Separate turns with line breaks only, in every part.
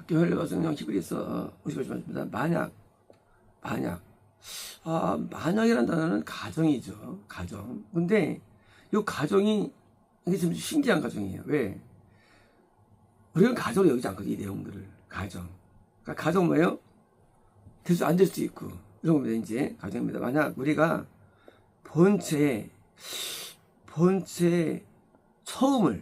교회를 성령 히브리서 55절입니다. 만약이라는 단어는 가정이죠. 가정. 근데 이 가정이 이게 좀 신기한 가정이에요. 왜? 우리는 가정을 여기지 않거든요. 이 내용들을. 가정. 그러니까 가정 뭐예요? 될 수 안 될 수도 있고 이런 겁니다. 이제 가정입니다. 만약 우리가 본체 처음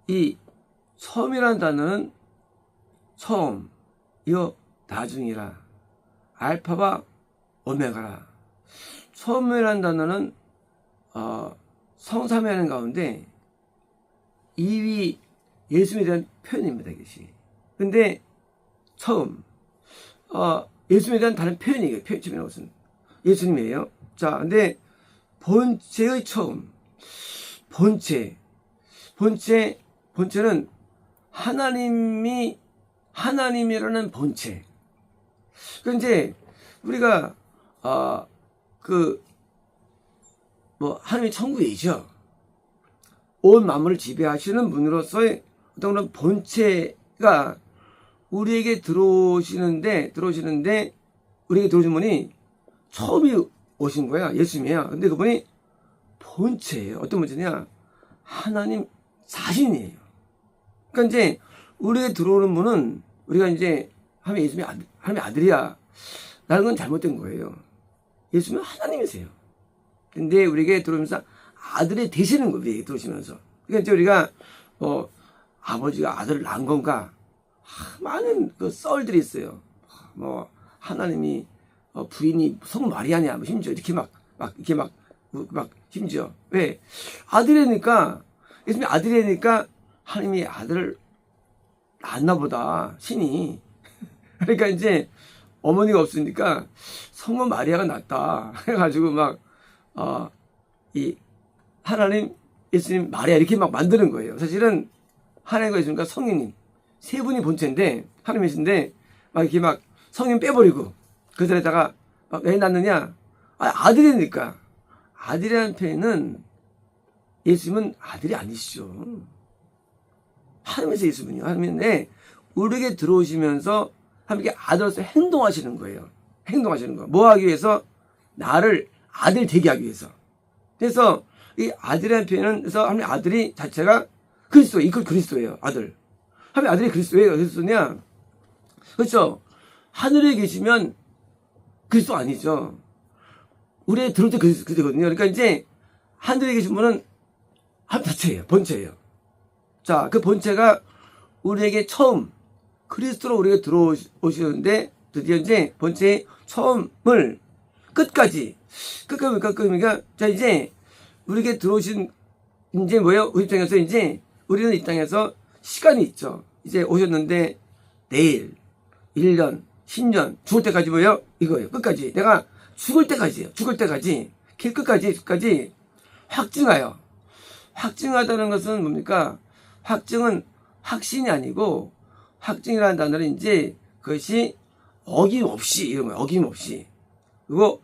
이 처음이라는 단어는 처음, 이어 나중이라, 알파와 오메가라. 처음이라는 단어는 성삼위하는 가운데 2위 예수님에 대한 표현입니다. 이것이. 근데 처음 예수님에 대한 다른 표현이에요. 표현이라는 것은 예수님이에요. 자, 근데 본체의 처음, 본체는 하나님이라는 본체. 그 이제 우리가 하나님의 천국이죠. 온 만물을 지배하시는 분으로서의 어떤 그런 본체가 우리에게 들어오시는데 우리에게 들어오신 분이 처음이 오신 거야. 예수님이야. 근데 그분이 본체예요. 어떤 본체냐? 하나님 자신이에요. 그러니까 이제 우리에게 들어오는 분은 우리가 이제 예수님이 하나님의 아들이야 라는 건 잘못된 거예요. 예수님은 하나님이세요. 근데 우리에게 들어오면서 아들이 되시는 거예요. 우리에게 들어오시면서. 그러니까 이제 우리가 아버지가 아들을 낳은 건가? 많은 그 썰들이 있어요. 하나님이 부인이 성 마리아냐, 심지어 이렇게 막 심지어 왜 아들이니까 예수님이 아들이니까 하나님이 아들을 낳았나 보다 신이. 그러니까 이제 어머니가 없으니까 성모 마리아가 낳았다 해가지고 이 하나님 예수님 마리아 이렇게 막 만드는 거예요. 사실은 하나님과 예수님과 성령님 세 분이 본체인데 하나님이신데 이렇게 성령 빼버리고 그 자리에다가 왜 낳느냐? 아들이니까. 아들이라는 표현은 예수님은 아들이 아니시죠. 하나님에서 예수님이요. 하나님인데 우리에게 들어오시면서 하나님께 아들로서 행동하시는 거예요. 행동하시는 거. 뭐 하기 위해서? 나를 아들 되게 하기 위해서. 그래서 이 아들이라는 표현은 그래서 하나님의 아들이 자체가 그리스도예요. 이걸 그리스도예요. 아들. 하나님의 아들이 그리스도예요. 그리스도냐? 그렇죠. 하늘에 계시면 그리스도 아니죠. 우리에 들어올 때 그리스도거든요. 그러니까 이제 하늘에 계신 분은 하나님 자체예요. 본체예요. 자, 그 본체가 우리에게 처음 그리스도로 우리에게 들어오시는데 드디어 이제 본체의 처음을 끝까지 자 이제 우리에게 들어오신 이제 뭐예요? 우리 입장에서 이제 우리는 이 땅에서 시간이 있죠. 이제 오셨는데 내일 1년 10년 죽을 때까지 뭐예요? 이거예요. 끝까지 내가 죽을 때까지예요. 죽을 때까지 길 끝까지 확증하여. 확증하다는 것은 뭡니까? 확증은 확신이 아니고 확증이라는 단어는 이제 그것이 어김없이 이런 거예요. 어김없이. 그리고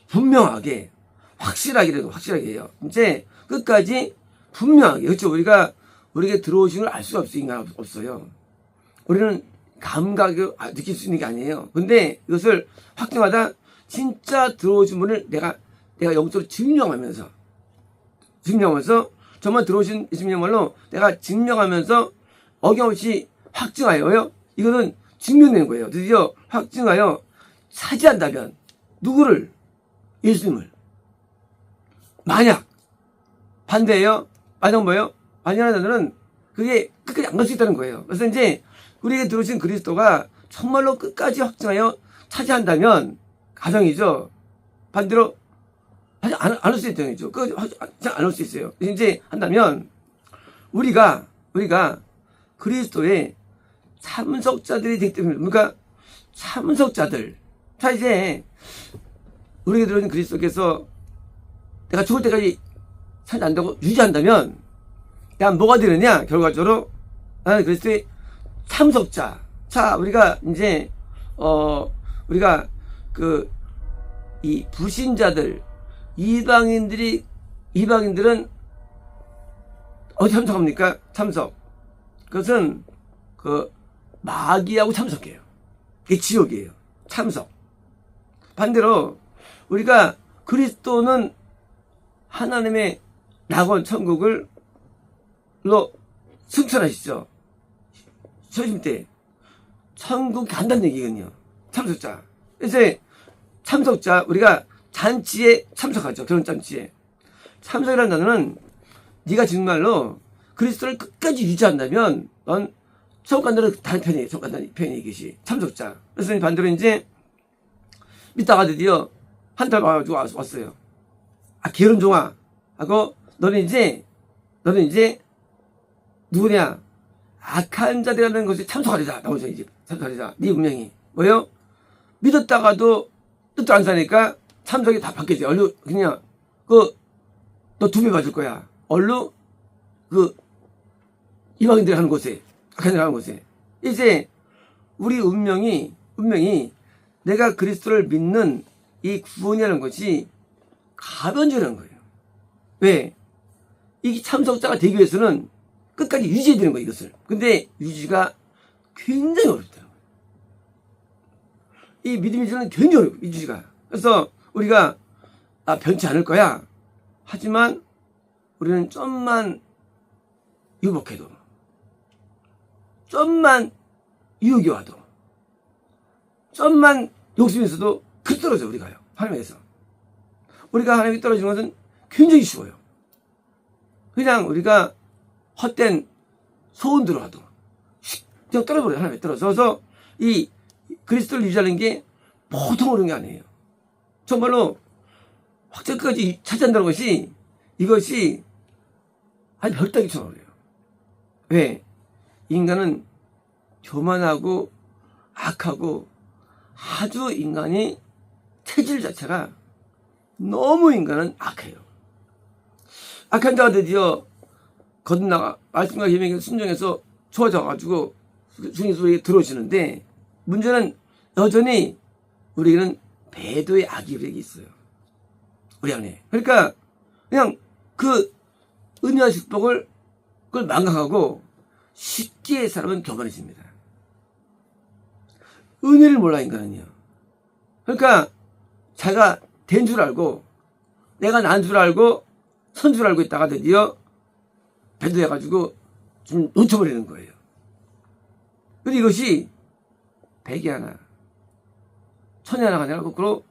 분명하게 확실하게라도 확실하게 해요. 이제 끝까지 분명하게. 그렇죠. 우리에게 들어오신 걸 알 수가 없어요. 인간 없어요. 우리는 감각을 느낄 수 있는 게 아니에요. 근데 이것을 확증하다 진짜 들어오신 분을 내가 영적으로 증명하면서 정말 들어오신 예수님이야말로 내가 증명하면서 어김없이 확증하여요. 이거는 증명되는 거예요. 드디어 확증하여 차지한다면 누구를? 예수님을. 만약 반대예요. 만약 뭐예요? 만약하는 단어는 그게 끝까지 안 갈 수 있다는 거예요. 그래서 이제 우리에게 들어오신 그리스도가 정말로 끝까지 확증하여 차지한다면 가정이죠. 반대로 안 할 수 있다는 거죠. 안 할 수 있어요. 이제 한다면 우리가 그리스도의 참석자들이 되기 때문에 그러니까 참석자들. 자 이제 우리에게 들어오신 그리스도께서 내가 죽을 때까지 살지 않는다고 유지한다면 내가 뭐가 되느냐? 결과적으로 나는 그리스도의 참석자. 자 우리가 이제 우리가 이 불신자들 이방인들은 어디 참석합니까? 참석. 그것은 그 마귀하고 참석해요. 이게 지옥이에요. 참석. 반대로 우리가 그리스도는 하나님의 낙원 천국을 승천하시죠. 초심 때 천국 간다는 얘기거든요. 참석자. 이제 참석자, 우리가 잔치에 참석하죠. 결혼 잔치에. 참석이라는 단어는 네가 정말로 그리스도를 끝까지 유지한다면 넌 천국 간다는 다른 편이에요. 천국 간다는 편이 이것이 참석자. 그래서 반대로 이제 믿다가 드디어 한 달 와가지고 왔어요. 아, 게으른 종아 하고 너는 이제 누구냐? 악한 자들이라는 것에 참석하리라. 나오죠. 이제 참석하리라. 네 운명이 뭐예요? 믿었다가도 뜻도 안 사니까 참석이 다 바뀌지. 얼른 그냥 너 2배 받을 거야. 얼른 이방인들이 하는 곳에, 악한 자들 하는 곳에. 이제 우리 운명이 내가 그리스도를 믿는 이 구원이라는 것이 가변적이라는 거예요. 왜? 이 참석자가 되기 위해서는 끝까지 유지해야 되는 거예요, 이것을. 근데 유지가 굉장히 어렵더라고요. 이 믿음 유지는 굉장히 어려워요, 유지가. 그래서 우리가 변치 않을 거야. 하지만 우리는 좀만 유복해도, 좀만 유혹이 와도, 좀만 욕심이 있어도 그 떨어져, 우리가요. 하나님에서. 우리가 하나님이 떨어지는 것은 굉장히 쉬워요. 그냥 우리가 헛된 소원대로 하도 그냥 떨어버려요. 하나님에 떨어져서 이 그리스도를 유지하는 게 보통 어려운 게 아니에요. 정말로 확정까지 차지한다는 것이 이것이 아주 별따기처럼 어려워요. 왜? 인간은 교만하고 악하고 아주 인간이 체질 자체가 너무 인간은 악해요. 악한 자가 드디어 거듭나가 말씀과 계명에 순종해서 좋아져가지고 주님 소리에 들어오시는데 문제는 여전히 우리에게는 배도의 악이 우리에게 있어요. 우리 안에. 그러니까 그냥 그 은혜와 축복을 그걸 망각하고 쉽게 사람은 교만해집니다. 은혜를 몰라 인간은요. 그러니까 자기가 된 줄 알고 내가 난 줄 알고 선 줄 알고 있다가 드디어 배도해가지고 좀 놓쳐버리는 거예요. 근데 이것이 100이 하나, 1000이 하나가 아니라 거꾸로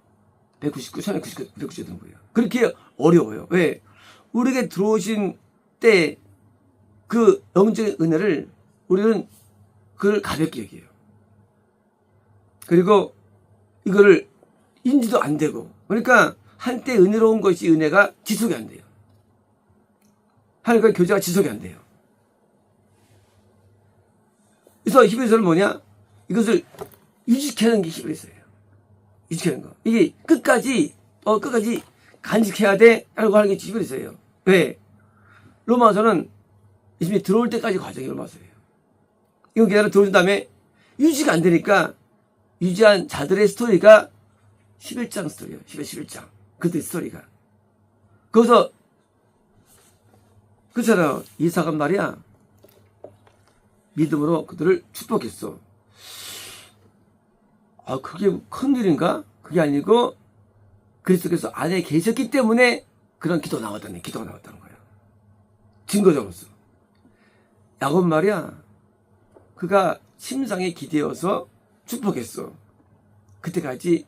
199, 1099, 199 되는 거예요. 그렇게 어려워요. 왜? 우리에게 들어오신 때 그 영적인 은혜를 우리는 그걸 가볍게 여겨요. 그리고 이거를 인지도 안 되고, 그러니까 한때 은혜로운 것이 은혜가 지속이 안 돼요. 하나님과 교제가 지속이 안 돼요. 그래서 히브리서는 뭐냐? 이것을 유지하는 게 히브리서예요. 유지하는 거. 이게 끝까지 간직해야 돼. 라고 하는 게 히브리서예요. 왜? 로마서는 예수님이 들어올 때까지 과정이 로마서예요. 이거 기다려 들어온 다음에 유지가 안 되니까 유지한 자들의 스토리가 11장 스토리예요. 11장. 그때 스토리가. 거기서 그렇잖아요. 이삭은 말이야. 믿음으로 그들을 축복했어. 아, 그게 큰일인가? 그게 아니고 그리스도께서 안에 계셨기 때문에 그런 기도가 나왔다는 거예요. 증거적으로서. 야곱 말이야. 그가 침상에 기대어서 축복했어. 그때까지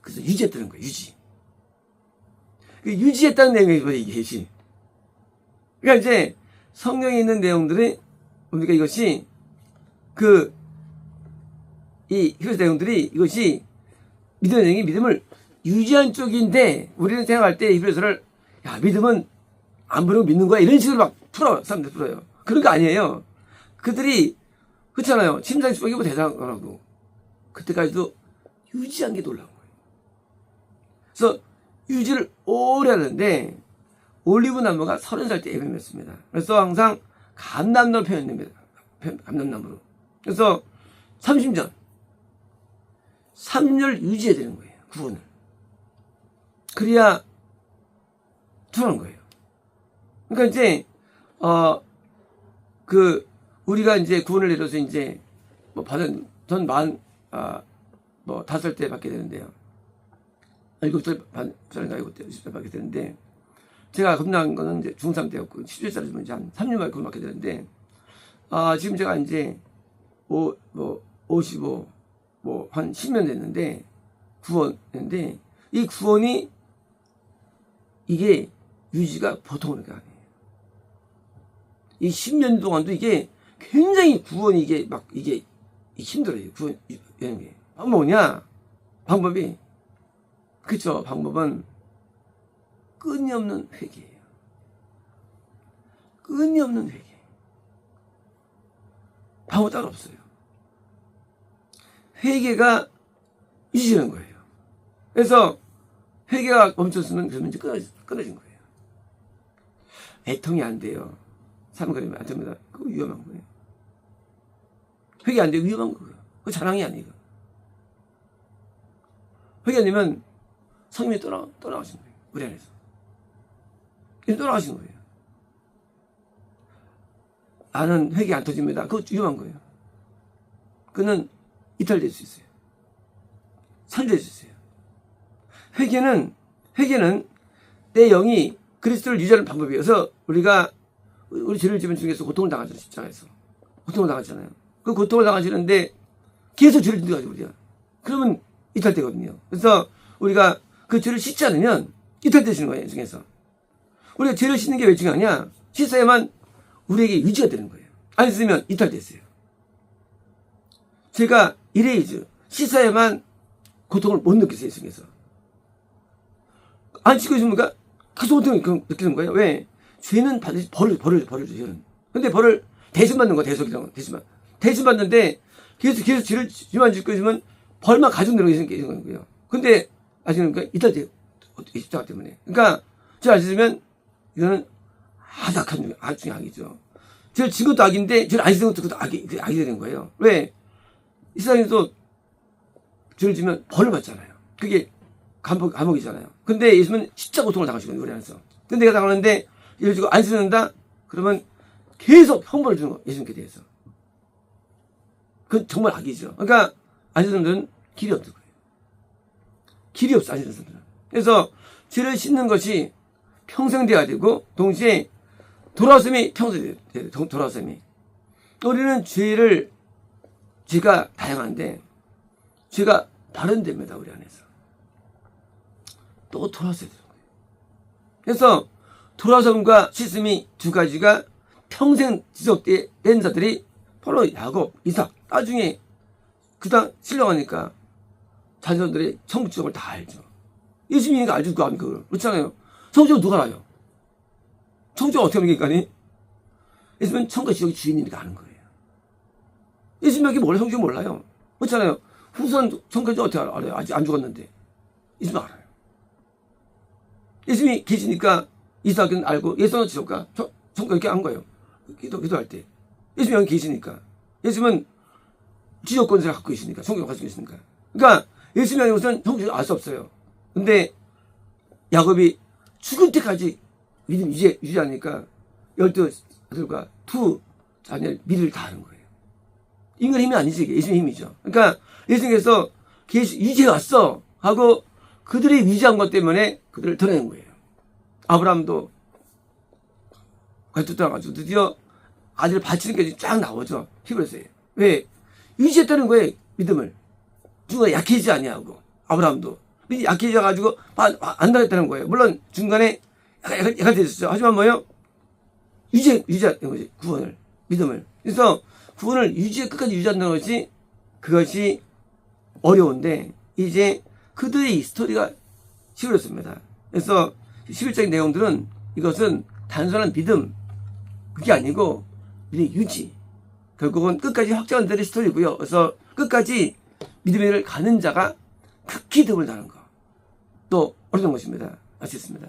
그래서 유지했다는 거예요. 유지했다는 내용이 이게. 그러니까 이제 성경에 있는 내용들이 뭡니까? 이것이 히브리서 내용들이 이것이 믿음의 내용이 믿음을 유지한 쪽인데 우리는 생각할 때 히브리서를 야 믿음은 안 부르고 믿는 거야 이런 식으로 막 사람들 풀어요. 그런 거 아니에요. 그들이 그렇잖아요. 침상에 축복이 뭐 대단한 거라고. 그때까지도 유지한 게 놀라운 거예요. 그래서 유지를 오래 하는데 올리브 나무가 30살 때 예배 맺습니다. 그래서 항상 감람나무 표현됩니다. 감람나무로. 그래서 30년 유지해야 되는 거예요. 구원을. 그래야 통하는 거예요. 그러니까 이제 우리가 이제 구원을 내려서 이제 뭐 받은 전 뭐 5살 때 받게 되는데요. 7살 반인가 7살 받게 되는데, 제가 겁난 거는 이제 중3 때였고 17살 되면 이제 한 3년 만에 구원 받게 되는데, 지금 제가 이제 55 뭐 한 10년 됐는데 구원했는데, 이 구원이 이게 유지가 보통은 아니에요. 이 10년 동안도 이게 굉장히 구원이 이게 힘들어요. 구원 이런 게. 뭐냐? 방법이, 그쵸? 방법은 끊임없는 회개예요. 끊임없는 회개. 방법 따로 없어요. 회개가 유지되는 거예요. 그래서 회개가 멈췄으면 그러면 이제 끊어진 거예요. 애통이 안 돼요. 삶을 안 됩니다. 그거 위험한 거예요. 회개 안 돼요. 위험한 거예요. 그거 자랑이 아니에요. 회개 안 되면 성님이 떠나가신 거예요. 우리 안에서. 떠나가신 거예요. 나는 회개 안 터집니다. 그거 위험한 거예요. 그는 이탈될 수 있어요. 살될 수 있어요. 회개는 내 영이 그리스도를 유지하는 방법이어서, 우리 죄를 지은 중에서 고통을 당하잖아요. 십자가에서 고통을 당하잖아요. 그 고통을 당하시는데 계속 죄를 짓는 거죠, 우리가. 그러면 이탈되거든요. 그래서 우리가 그 죄를 씻지 않으면 이탈되시는 거예요, 중에서. 우리가 죄를 씻는 게 왜 중요하냐? 씻어야만 우리에게 유지가 되는 거예요. 안 씻으면 이탈됐어요. 제가 이레이즈 씻어야만 고통을 못 느끼세요, 중에서. 안 씻고 있으니까 계속 고통을 느끼는 거예요. 왜? 죄는 반드시 벌을 줘요. 근데 벌을 대신 받는 거야, 대신 받는데 계속 죄를 지만 짓고 있으면 벌만 가지고 내려오는 거예요. 근데 아시는가? 이탈돼요. 십자가 때문에. 그러니까 죄를 안 씻으면 이거는 악 중에 악이죠. 죄를 진 것도 악인데 죄를 안 씻은 것도 악이 되는 거예요. 왜? 이 세상에서 죄를 지면 벌을 받잖아요. 그게 감옥이잖아요. 근데 예수님은 십자가 고통을 당하시거든요, 우리 안에서. 근데 내가 당하는데 예를 들고 안 씻는다? 그러면 계속 형벌을 주는 거예요, 예수님께 대해서. 그건 정말 악이죠. 그러니까 안 씻는 분들은 길이 없는 거예요. 길이 없어, 안 씻는 분들은. 그래서 죄를 씻는 것이 평생 돼야 되고, 동시에 돌아왔음이 평생 돼야 돼요. 돌아왔음이. 우리는 죄가 다양한데, 죄가 발현됩니다, 우리 안에서. 또 돌아왔어야 되는 거예요. 그래서 돌아섬과 씻음이 두 가지가 평생 지속된 자들이 바로 야곱, 이삭. 나중에 그다음 신령하니까 자녀들의 천국 지옥을 다 알죠. 예수님이니까 알죠, 그걸. 그렇잖아요. 천국 누가 알아요? 천국 어떻게 하는 게니까니? 예수님은 천국과 지옥의 주인이니까 아는 거예요. 예수님에게 몰라요? 천국 몰라요. 그렇잖아요. 후손 천국까지 어떻게 알아요? 아직 안 죽었는데. 예수님 알아요. 예수님이 계시니까 이삭은 알고, 예수는 지옥가 천국 이렇게 한 거예요. 기도할 때. 예수님이 여기 계시니까. 예수님은 지옥 권세를 갖고 계시니까, 천국을 가지고 계시니까. 그러니까 예수님이 아니고서는 천국을 알 수 없어요. 근데 야곱이 죽을 때까지 믿음 유지하니까 12아들과 두 자녀의 미래를 다 하는 거예요. 인간 힘이 아니지, 이게 예수님의 힘이죠. 그러니까 예수님께서 유지해 왔어 하고 그들이 위지한 것 때문에 그들을 드러낸 거예요. 아브라함도 갈등 떠나가지고 드디어 아들을 바치는 게 쫙 나오죠. 히브리서에. 왜? 유지했다는 거예요, 믿음을. 중간에 약해지지 아니하고, 아브라함도. 약해져가지고 안 당했다는 거예요. 물론 중간에 약간 됐었죠. 하지만 뭐예요? 유지하는 거지, 구원을, 믿음을. 그래서 구원을 끝까지 유지한다는 것이, 그것이 어려운데, 이제 그들의 이 스토리가 시그렸습니다. 그래서 11장의 내용들은 이것은 단순한 믿음, 그게 아니고 믿음의 유지, 결국은 끝까지 확정한 들의 스토리고요. 그래서 끝까지 믿음의 길을 가는 자가 극히 드물다는 거, 또 어려운 것입니다. 알 수 있습니다.